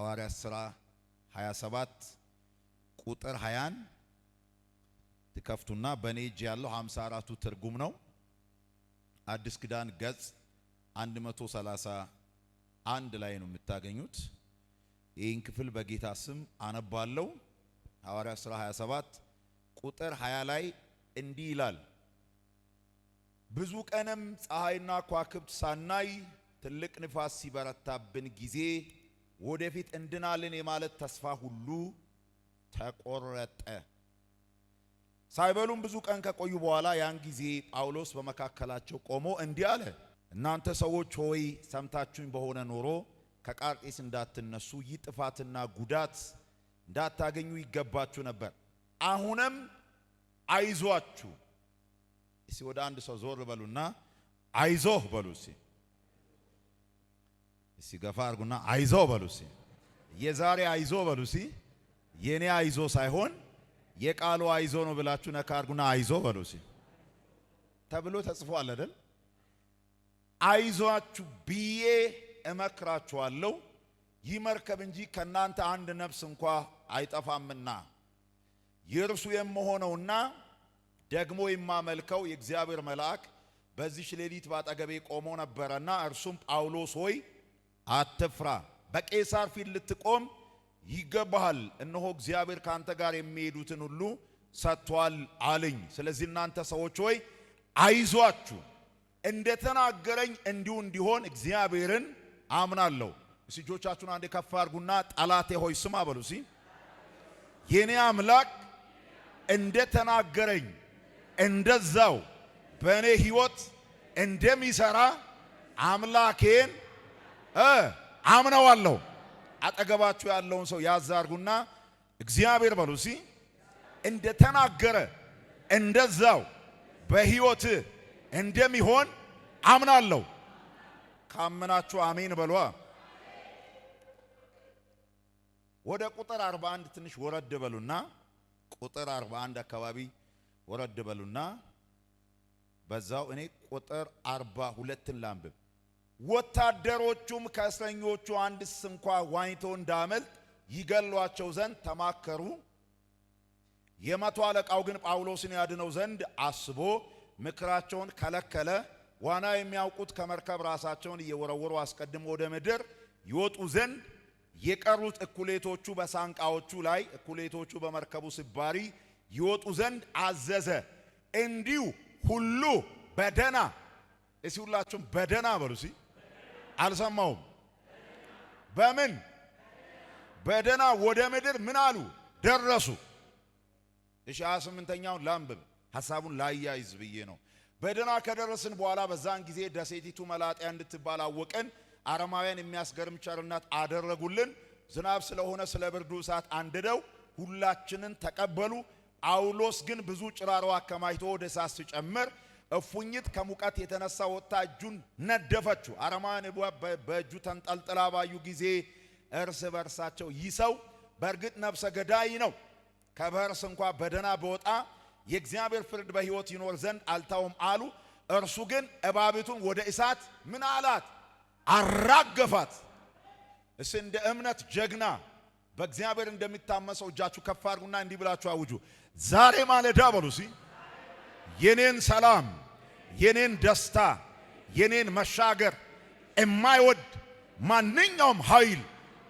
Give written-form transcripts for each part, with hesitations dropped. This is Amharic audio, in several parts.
ሐዋርያት ሥራ 27 ቁጥር 20 ተከፍቱና በኔ እጅ ያለው 54ቱ ትርጉም ነው። አዲስ ኪዳን ገጽ 131 ላይ ነው የምታገኙት። ይህን ክፍል በጌታ ስም አነባለሁ። ሐዋርያት ሥራ 27 ቁጥር 20 ላይ እንዲህ ይላል፣ ብዙ ቀንም ፀሐይና ከዋክብት ሳናይ ትልቅ ንፋስ ሲበረታብን ጊዜ ወደፊት እንድናለን የማለት ተስፋ ሁሉ ተቆረጠ። ሳይበሉም ብዙ ቀን ከቆዩ በኋላ ያን ጊዜ ጳውሎስ በመካከላቸው ቆሞ እንዲህ አለ፣ እናንተ ሰዎች ሆይ ሰምታችሁኝ በሆነ ኖሮ ከቃርጤስ እንዳትነሱ ይህ ጥፋትና ጉዳት እንዳታገኙ ይገባችሁ ነበር። አሁንም አይዟችሁ። እስቲ ወደ አንድ ሰው ዞር በሉና አይዞህ በሉ። እስቲ ገፋ አድርጉና አይዞህ በሉ። የዛሬ አይዞህ በሉ። የኔ አይዞህ ሳይሆን የቃሉ አይዞህ ነው ብላችሁ ነካ አድርጉና አይዞህ በሉ ተብሎ ተጽፏል አይደል? አይዟችሁ ብዬ እመክራችኋለሁ፣ ይህ መርከብ እንጂ ከናንተ አንድ ነፍስ እንኳ አይጠፋምና የእርሱ የምሆነውና ደግሞ የማመልከው የእግዚአብሔር መልአክ በዚህ ሌሊት ባጠገቤ ቆሞ ነበርና እርሱም ጳውሎስ ሆይ አትፍራ፣ በቄሳር ፊት ልትቆም ይገባሃል። እነሆ እግዚአብሔር ካንተ ጋር የሚሄዱትን ሁሉ ሰጥቷል አለኝ። ስለዚህ እናንተ ሰዎች ሆይ አይዟችሁ፣ እንደተናገረኝ እንዲሁ እንዲሆን እግዚአብሔርን አምናለሁ። እጆቻችሁን አንዴ ከፍ አድርጉና ጠላቴ ሆይ ስማ በሉ። የኔ አምላክ እንደተናገረኝ እንደዛው በእኔ ሕይወት እንደሚሰራ አምላኬን አምነዋለሁ። አጠገባችሁ ያለውን ሰው ያዝ አድርጉና እግዚአብሔር በሉ እንደተናገረ እንደዛው በሕይወት እንደሚሆን አምናለሁ። ካመናችሁ አሜን በሏ። ወደ ቁጥር 41 ትንሽ ወረድ በሉና ቁጥር 41 አካባቢ ወረድ በሉና በዛው እኔ ቁጥር 42ን ላንብብ። ወታደሮቹም ከእስረኞቹ አንድስ እንኳ ዋኝቶ እንዳመልጥ ይገሏቸው ዘንድ ተማከሩ። የመቶ አለቃው ግን ጳውሎስን ያድነው ዘንድ አስቦ ምክራቸውን ከለከለ። ዋና የሚያውቁት ከመርከብ ራሳቸውን እየወረወሩ አስቀድሞ ወደ ምድር ይወጡ ዘንድ የቀሩት እኩሌቶቹ በሳንቃዎቹ ላይ እኩሌቶቹ በመርከቡ ስባሪ ይወጡ ዘንድ አዘዘ። እንዲሁ ሁሉ በደና እሲ ሁላችሁም በደና በሉ። አልሰማውም። በምን በደና ወደ ምድር ምን አሉ ደረሱ። እሺ 28ኛውን ላንብብ፣ ሐሳቡን ላያይዝ ብዬ ነው። በደና ከደረስን በኋላ በዛን ጊዜ ደሴቲቱ መላጥያ እንድትባል አወቅን። አረማውያን የሚያስገርም ቸርነት አደረጉልን። ዝናብ ስለሆነ ስለ ብርዱ እሳት አንድደው ሁላችንን ተቀበሉ። ጳውሎስ ግን ብዙ ጭራሮ አከማችቶ ወደ እሳት ሲጨምር እፉኝት ከሙቀት የተነሳ ወጥታ እጁን ነደፈችው። አረማውያን በእጁ ተንጠልጥላ ባዩ ጊዜ እርስ በርሳቸው ይህ ሰው በእርግጥ ነፍሰ ገዳይ ነው፣ ከበርስ እንኳ በደና በወጣ የእግዚአብሔር ፍርድ በሕይወት ይኖር ዘንድ አልተውም አሉ። እርሱ ግን እባቢቱን ወደ እሳት ምን አላት? አራገፋት። እስ እንደ እምነት ጀግና በእግዚአብሔር እንደሚታመሰው እጃችሁ ከፍ አድርጉና እንዲህ ብላችሁ አውጁ፣ ዛሬ ማለዳ በሉ የኔን ሰላም፣ የኔን ደስታ፣ የኔን መሻገር የማይወድ ማንኛውም ኃይል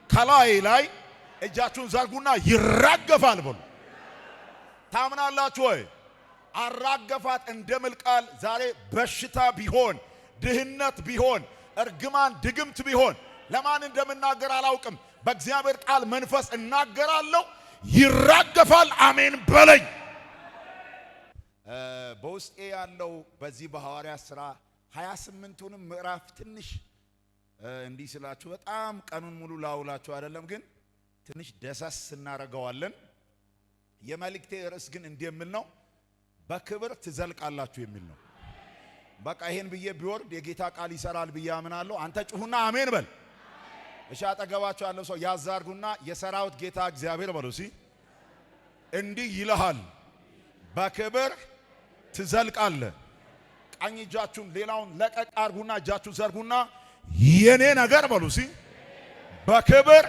ከላይ ላይ እጃችሁን ዘርጉና ይራገፋል በሉ። ታምናላችሁ ወይ? አራገፋት እንደምል ቃል ዛሬ በሽታ ቢሆን ድህነት ቢሆን እርግማን ድግምት ቢሆን ለማን እንደምናገር አላውቅም። በእግዚአብሔር ቃል መንፈስ እናገራለሁ፣ ይራገፋል። አሜን በለኝ። በውስጤ ያለው በዚህ በሐዋርያት ሥራ 28ቱንም ምዕራፍ ትንሽ እንዲህ ስላችሁ በጣም ቀኑን ሙሉ ላውላችሁ አይደለም፣ ግን ትንሽ ደሰስ እናረጋዋለን። የመልእክቴ ርዕስ ግን እንደምል ነው፣ በክብር ትዘልቃላችሁ የሚል ነው። በቃ ይሄን ብዬ ቢወርድ የጌታ ቃል ይሰራል ብዬ አምናለሁ። አንተ ጩሁና አሜን በል። እሺ አጠገባችሁ ያለው ሰው ያዛርጉና የሰራዊት ጌታ እግዚአብሔር በሉ እንዲህ ይልሃል፣ በክብር ትዘልቃለህ። ቀኝ እጃችሁን ሌላውን ለቀቅ አርጉና እጃችሁን ዘርጉና የኔ ነገር በሉ በክብር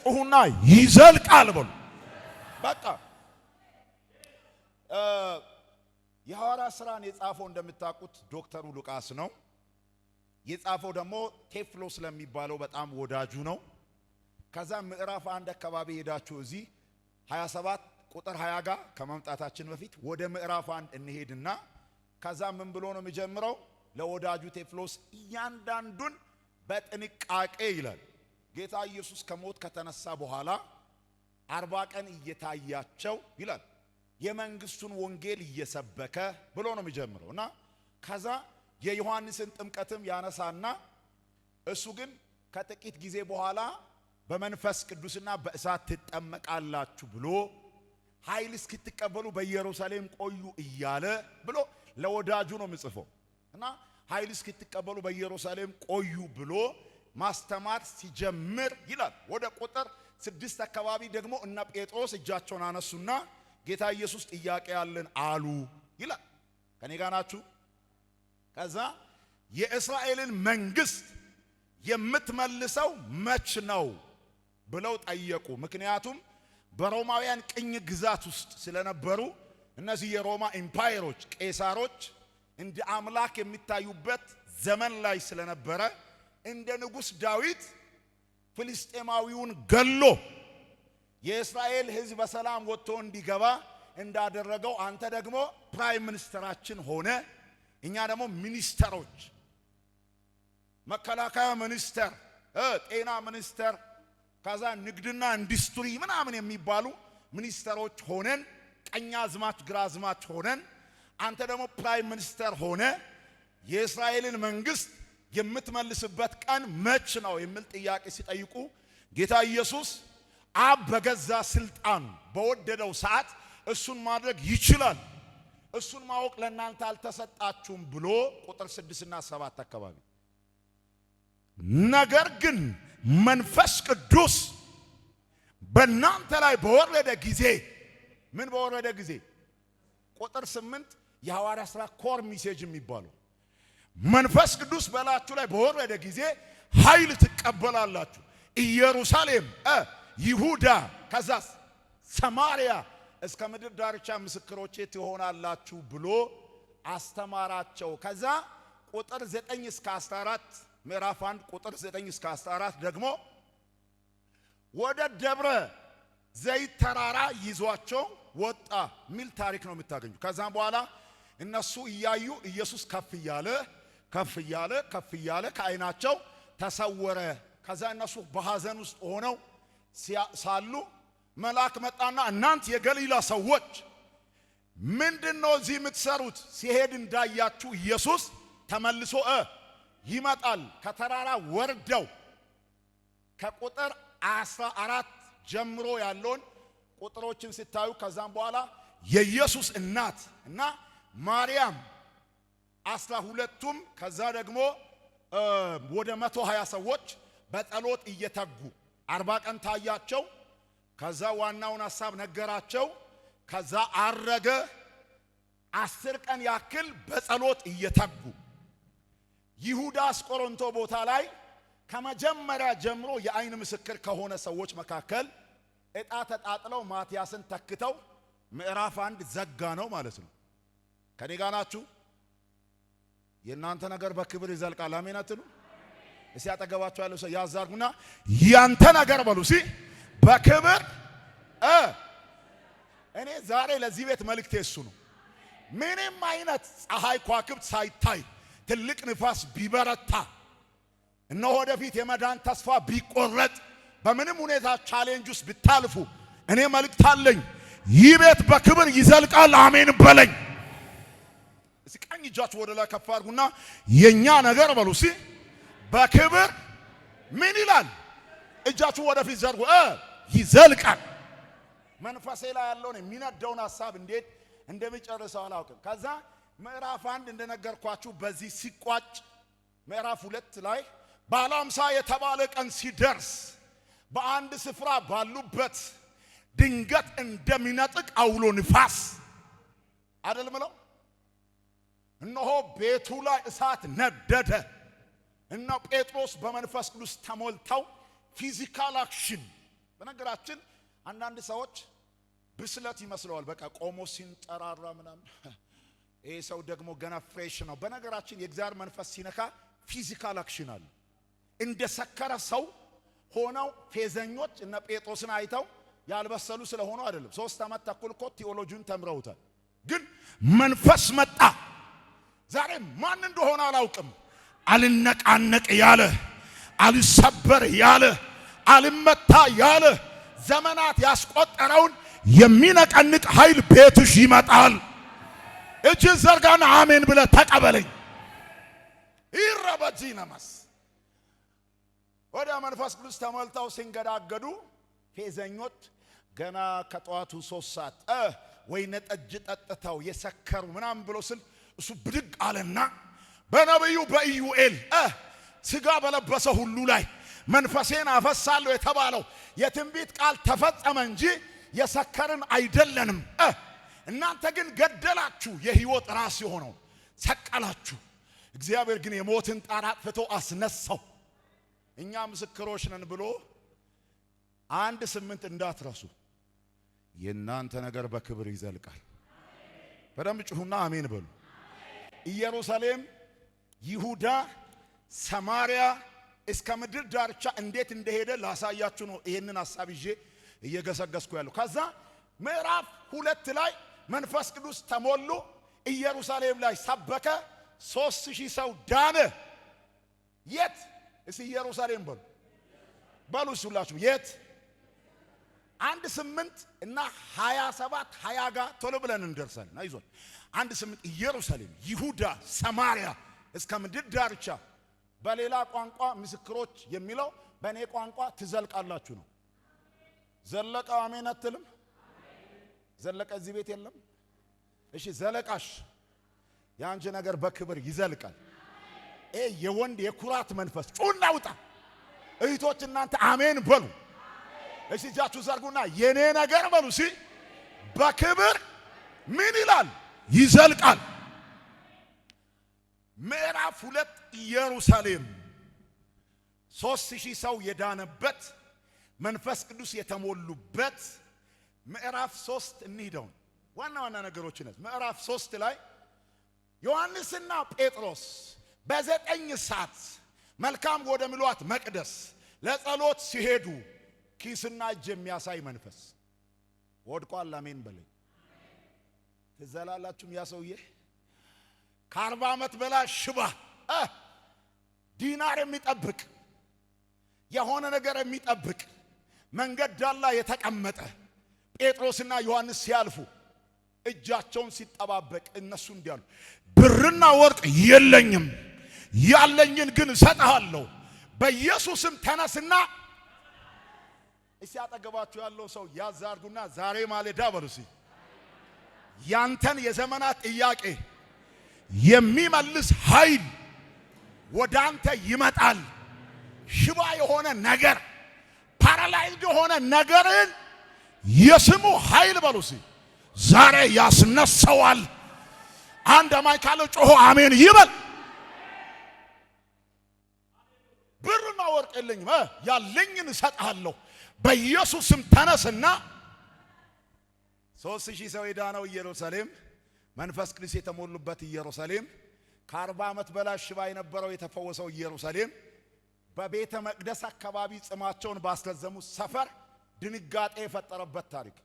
ጩሁና ይዘልቃል በሉ። በቃ የሐዋርያት ሥራን የጻፈው እንደምታውቁት ዶክተሩ ሉቃስ ነው። የጻፈው ደግሞ ቴዎፍሎስ ለሚባለው በጣም ወዳጁ ነው። ከዛ ምዕራፍ 1 አካባቢ ሄዳችሁ እዚህ 27 ቁጥር 20 ጋር ከመምጣታችን በፊት ወደ ምዕራፍ 1 እንሄድና ከዛ ምን ብሎ ነው የሚጀምረው? ለወዳጁ ቴዎፍሎስ እያንዳንዱን በጥንቃቄ ይላል። ጌታ ኢየሱስ ከሞት ከተነሳ በኋላ 40 ቀን እየታያቸው ይላል የመንግስቱን ወንጌል እየሰበከ ብሎ ነው የሚጀምረውና ከዛ የዮሐንስን ጥምቀትም ያነሳና እሱ ግን ከጥቂት ጊዜ በኋላ በመንፈስ ቅዱስና በእሳት ትጠመቃላችሁ ብሎ ኃይል እስክትቀበሉ በኢየሩሳሌም ቆዩ እያለ ብሎ ለወዳጁ ነው የሚጽፈው እና ኃይል እስክትቀበሉ በኢየሩሳሌም ቆዩ ብሎ ማስተማር ሲጀምር ይላል። ወደ ቁጥር 6 አካባቢ ደግሞ እነ ጴጥሮስ እጃቸውን አነሱና ጌታ ኢየሱስ ጥያቄ ያለን አሉ ይላል። ከኔ ጋር ናችሁ? ከዛ የእስራኤልን መንግስት የምትመልሰው መች ነው ብለው ጠየቁ። ምክንያቱም በሮማውያን ቅኝ ግዛት ውስጥ ስለነበሩ እነዚህ የሮማ ኢምፓየሮች ቄሳሮች እንደ አምላክ የሚታዩበት ዘመን ላይ ስለነበረ እንደ ንጉስ ዳዊት ፍልስጤማዊውን ገሎ የእስራኤል ሕዝብ በሰላም ወጥቶ እንዲገባ እንዳደረገው አንተ ደግሞ ፕራይም ሚኒስተራችን ሆነ እኛ ደግሞ ሚኒስተሮች መከላከያ ሚኒስተር፣ ጤና ሚኒስተር፣ ከዛ ንግድና ኢንዱስትሪ ምናምን የሚባሉ ሚኒስተሮች ሆነን ቀኛዝማች ግራዝማች ሆነን አንተ ደግሞ ፕራይም ሚኒስተር ሆነ የእስራኤልን መንግስት የምትመልስበት ቀን መች ነው የሚል ጥያቄ ሲጠይቁ ጌታ ኢየሱስ አብ በገዛ ስልጣን በወደደው ሰዓት እሱን ማድረግ ይችላል፣ እሱን ማወቅ ለእናንተ አልተሰጣችሁም ብሎ ቁጥር 6 እና 7 አካባቢ ነገር ግን መንፈስ ቅዱስ በእናንተ ላይ በወረደ ጊዜ ምን በወረደ ጊዜ? ቁጥር 8 የሐዋርያ ሥራ ኮር ሜሴጅ የሚባለው መንፈስ ቅዱስ በላችሁ ላይ በወረደ ጊዜ ኃይል ትቀበላላችሁ፣ ኢየሩሳሌም፣ ይሁዳ፣ ከዛስ ሰማርያ እስከ ምድር ዳርቻ ምስክሮቼ ትሆናላችሁ ብሎ አስተማራቸው። ከዛ ቁጥር 9 እስከ 14 ምዕራፍ 1 ቁጥር 9 እስከ 14 ደግሞ ወደ ደብረ ዘይት ተራራ ይዟቸው ወጣ ሚል ታሪክ ነው የምታገኙ። ከዛም በኋላ እነሱ እያዩ ኢየሱስ ከፍ እያለ ከዓይናቸው ተሰወረ። ከዛ እነሱ በሐዘን ውስጥ ሆነው ሳሉ መልአክ መጣና እናንተ የገሊላ ሰዎች ምንድነው እዚህ የምትሰሩት? ሲሄድ እንዳያችሁ ኢየሱስ ተመልሶ ይመጣል። ከተራራ ወርደው ከቁጥር 14 ጀምሮ ያለውን ቁጥሮችን ሲታዩ ከዛም በኋላ የኢየሱስ እናት እና ማርያም 12ቱም ከዛ ደግሞ ወደ 120 ሰዎች በጸሎት እየተጉ 40 ቀን ታያቸው። ከዛ ዋናውን ሐሳብ ነገራቸው። ከዛ አረገ። 10 ቀን ያክል በጸሎት እየተጉ ይሁዳ አስቆሮንቶ ቦታ ላይ ከመጀመሪያ ጀምሮ የአይን ምስክር ከሆነ ሰዎች መካከል ዕጣ ተጣጥለው ማቲያስን ተክተው ምዕራፍ 1 ዘጋ ነው ማለት ነው። ከኔ ጋር ናችሁ? የእናንተ ነገር በክብር ይዘልቃል። አሜን አትሉ? እስቲ አጠገባችሁ ያለው ሰው ያዛርጉና ያንተ ነገር በሉ እስቲ በክብር እኔ ዛሬ ለዚህ ቤት መልእክቴ እሱ ነው። ምንም አይነት ፀሐይ ከዋክብት ሳይታይ ትልቅ ንፋስ ቢበረታ እነሆ ወደፊት የመዳን ተስፋ ቢቆረጥ በምንም ሁኔታ ቻሌንጅ ውስጥ ብታልፉ እኔ መልእክት አለኝ። ይህ ቤት በክብር ይዘልቃል። አሜን በለኝ። እስቲ ቀኝ እጃችሁ ወደ ላይ ከፍ አድርጉና የኛ ነገር በሉ እስቲ በክብር ምን ይላል? እጃችሁ ወደፊት ዘርጉ። ይዘልቃል። መንፈሴ ላይ ያለውን የሚነደውን ሐሳብ እንዴት እንደሚጨርሰው አላውቅም። ከዛ ምዕራፍ 1 እንደነገርኳችሁ በዚህ ሲቋጭ ምዕራፍ 2 ላይ ባለ 50 የተባለ ቀን ሲደርስ በአንድ ስፍራ ባሉበት ድንገት እንደሚነጥቅ አውሎ ንፋስ አይደለም ነው። እነሆ ቤቱ ላይ እሳት ነደደ። እነ ጴጥሮስ በመንፈስ ቅዱስ ተሞልተው ፊዚካል አክሽን በነገራችን አንዳንድ ሰዎች ብስለት ይመስለዋል። በቃ ቆሞ ሲንጠራራ ምናምን ይሄ ሰው ደግሞ ገና ፍሬሽ ነው። በነገራችን የእግዚአብሔር መንፈስ ሲነካ ፊዚካል አክሽን አለ። እንደ ሰከረ ሰው ሆነው ፌዘኞች እነ ጴጥሮስን አይተው ያልበሰሉ ስለሆኑ አይደለም። 3 ዓመት ተኩል እኮ ቲዮሎጂን ተምረውታል። ግን መንፈስ መጣ። ዛሬ ማን እንደሆነ አላውቅም። አልነቃነቅ ያለ፣ አልሰበር ያለ፣ አልመታ ያለ ዘመናት ያስቆጠረውን የሚነቀንቅ ኃይል ቤትሽ ይመጣል። እጅ ዘርጋና አሜን ብለ ተቀበለኝ። ይረበጂናማስ ወደ መንፈስ ቅዱስ ተሞልተው ሲንገዳገዱ ፌዘኞች ገና ከጠዋቱ 3 ሰዓት ወይነ ጠጅ ጠጥተው የሰከሩ ምናምን ብሎ ስል እሱ ብድግ አለና በነብዩ በኢዩኤል ስጋ በለበሰ ሁሉ ላይ መንፈሴን አፈሳለሁ የተባለው የትንቢት ቃል ተፈጸመ እንጂ የሰከርን አይደለንም። እናንተ ግን ገደላችሁ፣ የሕይወት ራስ የሆነው ሰቀላችሁ። እግዚአብሔር ግን የሞትን ጣር አጥፍቶ አስነሳው። እኛ ምስክሮች ነን ብሎ 1:8 እንዳትረሱ። የእናንተ ነገር በክብር ይዘልቃል። በደንብ ጩሁና አሜን በሉ። ኢየሩሳሌም፣ ይሁዳ፣ ሰማሪያ እስከ ምድር ዳርቻ እንዴት እንደሄደ ላሳያችሁ ነው። ይሄንን ሐሳብ ይዤ እየገሰገስኩ ያለው። ከዛ ምዕራፍ 2 ላይ መንፈስ ቅዱስ ተሞሉ፣ ኢየሩሳሌም ላይ ሰበከ፣ 3000 ሰው ዳነ። የት? እስኪ ኢየሩሳሌም በሉ በሉ ሁላችሁ የት? 1:8 እና 27 20 ጋር ቶሎ ብለን እንደርሳለን። አይዞን 1:8 ኢየሩሳሌም፣ ይሁዳ፣ ሰማሪያ እስከ ምድር ዳርቻ። በሌላ ቋንቋ ምስክሮች የሚለው በእኔ ቋንቋ ትዘልቃላችሁ ነው። ዘለቀ አሜን አትልም? ዘለቀ እዚህ ቤት የለም። እሺ ዘለቃሽ ያንቺ ነገር በክብር ይዘልቃል። የወንድ የኩራት መንፈስ ጩና ውጣ። እህቶች እናንተ አሜን በሉ። እሺ እጃችሁ ዘርጉና የኔ ነገር በሉ። ሲ በክብር ምን ይላል? ይዘልቃል። ምዕራፍ 2 ኢየሩሳሌም 3000 ሰው የዳነበት መንፈስ ቅዱስ የተሞሉበት ምዕራፍ 3 እንሂደው። ዋና ዋና ነገሮች ነን። ምዕራፍ 3 ላይ ዮሐንስና ጴጥሮስ በ9 ሰዓት መልካም ወደ ምሏት መቅደስ ለጸሎት ሲሄዱ ኪስና እጅ የሚያሳይ መንፈስ ወድቋል። አሜን በለኝ። ትዘላላችሁም። ያ ሰውዬ ከ40 ዓመት በላይ ሽባ ዲናር የሚጠብቅ የሆነ ነገር የሚጠብቅ መንገድ ዳላ የተቀመጠ ጴጥሮስና ዮሐንስ ሲያልፉ እጃቸውን ሲጠባበቅ እነሱ እንዲያሉ ብርና ወርቅ የለኝም፣ ያለኝን ግን እሰጥሃለሁ፣ በኢየሱስም ተነስና። እስቲ አጠገባችሁ ያለው ሰው ያዝ አድርጉና ዛሬ ማለዳ በሉሲ ያንተን የዘመናት ጥያቄ የሚመልስ ኃይል ወደ አንተ ይመጣል። ሽባ የሆነ ነገር፣ ፓራላይዝድ የሆነ ነገርን የስሙ ኃይል በሉሲ ዛሬ ያስነሳዋል። አንድ አማኝ ካለው ጮሆ አሜን ይበል። ብርና ወርቅ የለኝም፣ ያለኝን እሰጥሃለሁ፣ በኢየሱስም ተነስና። 3000 ሰው የዳነው ኢየሩሳሌም፣ መንፈስ ቅዱስ የተሞሉበት ኢየሩሳሌም፣ ከ40 ዓመት በላይ ሽባ የነበረው የተፈወሰው ኢየሩሳሌም፣ በቤተ መቅደስ አካባቢ ጽማቸውን ባስረዘሙ ሰፈር ድንጋጤ የፈጠረበት ታሪክ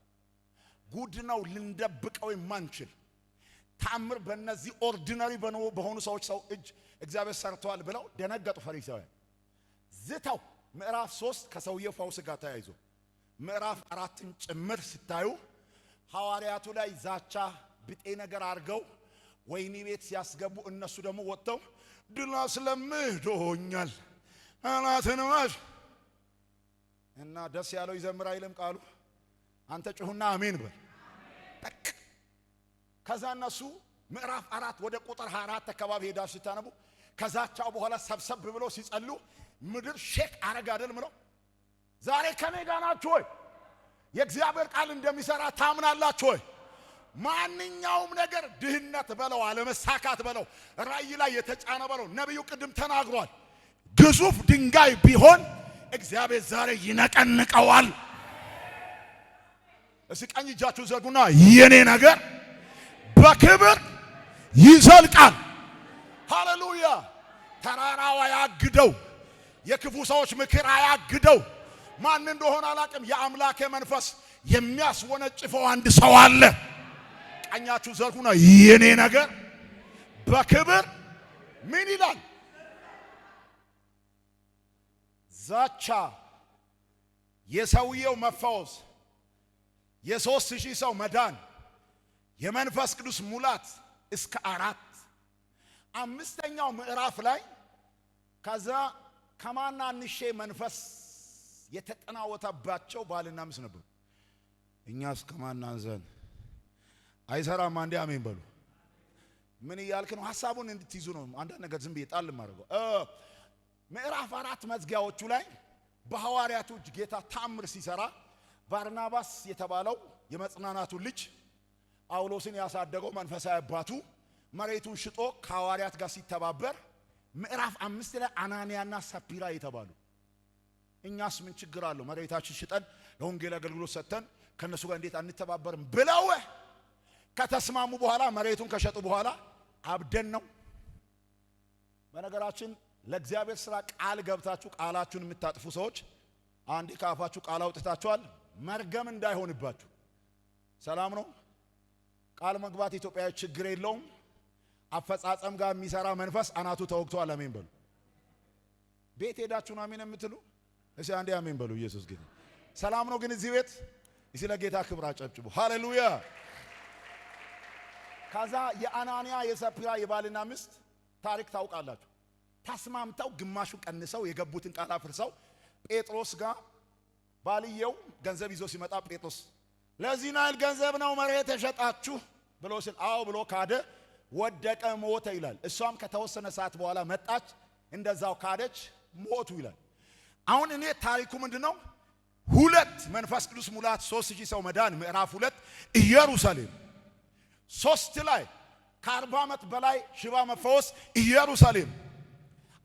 ጉድ ነው። ልንደብቀው የማንችል ታምር በእነዚህ ኦርዲናሪ በሆኑ ሰዎች ሰው እጅ እግዚአብሔር ሰርቷል ብለው ደነገጡ ፈሪሳውያን። ዝተው ምዕራፍ 3 ከሰውየው ፈውስ ጋር ተያይዞ ምዕራፍ 4ን ጭምር ሲታዩ ሐዋርያቱ ላይ ዛቻ ብጤ ነገር አድርገው ወይኒ ቤት ሲያስገቡ እነሱ ደግሞ ወጥተው ድል አስለምዶኛል አላተነማሽ እና ደስ ያለው ይዘምር አይልም ቃሉ። አንተ ጩሁና አሜን በል። ከዛ እነሱ ምዕራፍ 4 ወደ ቁጥር 24 አካባቢ ሄዳችሁ ሲታነቡ ከዛቻው በኋላ ሰብሰብ ብለው ሲጸሉ ምድር ሼክ አረጋ አይደል ምለው። ዛሬ ከኔ ጋር ናችሁ ወይ? የእግዚአብሔር ቃል እንደሚሰራ ታምናላችሁ ወይ? ማንኛውም ነገር ድህነት በለው አለመሳካት በለው ራእይ ላይ የተጫነ በለው ነብዩ ቅድም ተናግሯል። ግዙፍ ድንጋይ ቢሆን እግዚአብሔር ዛሬ ይነቀንቀዋል። እስቲ ቀኝ እጃችሁ ዘርጉና የኔ ነገር በክብር ይዘልቃል። ሃሌሉያ። ተራራው አያግደው፣ የክፉ ሰዎች ምክር አያግደው። ማን እንደሆነ አላቅም። የአምላኬ መንፈስ የሚያስወነጭፈው አንድ ሰው አለ። ቀኛችሁ ዘርጉና የኔ ነገር በክብር ምን ይላል? ዛቻ፣ የሰውየው መፈወስ፣ የ3000 ሰው መዳን፣ የመንፈስ ቅዱስ ሙላት እስከ 4 5ኛው ምዕራፍ ላይ ከዛ ከማናንሼ መንፈስ የተጠናወተባቸው ባልና ሚስት ነበሩ። እኛስ ከማናንዘን አይሰራም። አንዴ አሜን በሉ። ምን እያልክ ነው? ሐሳቡን እንድትይዙ ነው። አንዳንድ ነገር ዝም ብዬ ጣል ማድረገው። ምዕራፍ 4 መዝጊያዎቹ ላይ በሐዋርያቱ እጅ ጌታ ታምር ሲሰራ ባርናባስ የተባለው የመጽናናቱ ልጅ ጳውሎስን ያሳደገው መንፈሳዊ አባቱ መሬቱን ሽጦ ከሐዋርያት ጋር ሲተባበር ምዕራፍ 5 ላይ አናንያና ሰጲራ የተባሉ እኛስ ምን ችግር አለው መሬታችን ሽጠን ለወንጌል አገልግሎት ሰጥተን ከነሱ ጋር እንዴት አንተባበርም ብለው ከተስማሙ በኋላ መሬቱን ከሸጡ በኋላ አብደን ነው። በነገራችን ለእግዚአብሔር ሥራ ቃል ገብታችሁ ቃላችሁን የምታጥፉ ሰዎች አንዴ ካፋችሁ ቃል አውጥታችኋል፣ መርገም እንዳይሆንባችሁ። ሰላም ነው። ቃል መግባት ኢትዮጵያዊ ችግር የለውም። አፈጻጸም ጋር የሚሰራ መንፈስ አናቱ ተወግቷል። አሜን በሉ። ቤት ሄዳችሁን አሜን የምትሉ እሺ አንዴ አሜን በሉ። ኢየሱስ ግን ሰላም ነው። ግን እዚህ ቤት እሺ ለጌታ ክብር አጨብጭቡ። ሃሌሉያ። ከዛ የአናንያ የሰጲራ የባልና ሚስት ታሪክ ታውቃላችሁ። ተስማምተው ግማሹ ቀንሰው የገቡትን ቃል አፍርሰው ጴጥሮስ ጋር ባልየው ገንዘብ ይዞ ሲመጣ ጴጥሮስ ለዚህ ናይል ገንዘብ ነው መሬት የሸጣችሁ ብሎ ሲል አዎ ብሎ ካደ። ወደቀ፣ ሞተ ይላል። እሷም ከተወሰነ ሰዓት በኋላ መጣች፣ እንደዛው ካደች፣ ሞቱ ይላል። አሁን እኔ ታሪኩ ምንድነው? 2 መንፈስ ቅዱስ ሙላት 3000 ሰው መዳን ምዕራፍ 2 ኢየሩሳሌም 3 ላይ ከ40 ዓመት በላይ ሽባ መፈወስ ኢየሩሳሌም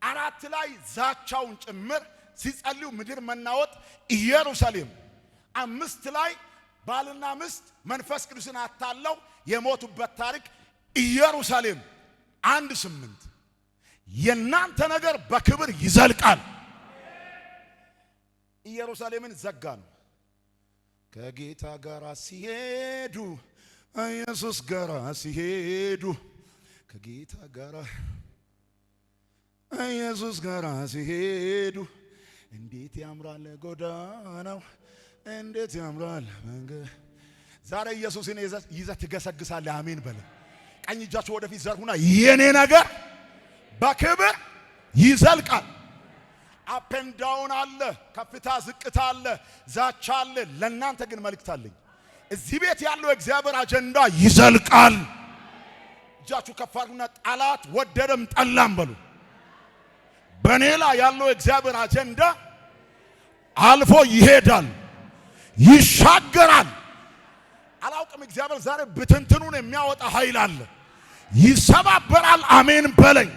4 ላይ ዛቻውን ጭምር ሲጸልዩ ምድር መናወጥ ኢየሩሳሌም 5 ላይ ባልና ሚስት መንፈስ ቅዱስን አታለው የሞቱበት ታሪክ ኢየሩሳሌም 1:8 የናንተ ነገር በክብር ይዘልቃል። ኢየሩሳሌምን ዘጋ ነው። ከጌታ ጋር ሲሄዱ ኢየሱስ ጋር ሲሄዱ ከጌታ ጋር ኢየሱስ ጋር ሲሄዱ እንዴት ያምራል ጎዳናው፣ እንዴት ያምራል መንገድ። ዛሬ ኢየሱስን ይዘህ ትገሰግሳለህ። አሜን በለ። ቀኝ እጃችሁ ወደፊት ዘርጉና የኔ ነገር በክብር ይዘልቃል። አፕ ኤንድ ዳውን አለ፣ ከፍታ ዝቅታ አለ፣ ዛቻ አለ። ለእናንተ ግን መልእክት አለኝ። እዚህ ቤት ያለው እግዚአብሔር አጀንዳ ይዘልቃል። እጃችሁ ከፍ አድርጉና ጠላት ወደደም ጠላም በሉ። በኔ ላይ ያለው እግዚአብሔር አጀንዳ አልፎ ይሄዳል፣ ይሻገራል። አላውቅም። እግዚአብሔር ዛሬ ብትንትኑን የሚያወጣ ኃይል አለ። ይሰባበራል። አሜን በለኝ።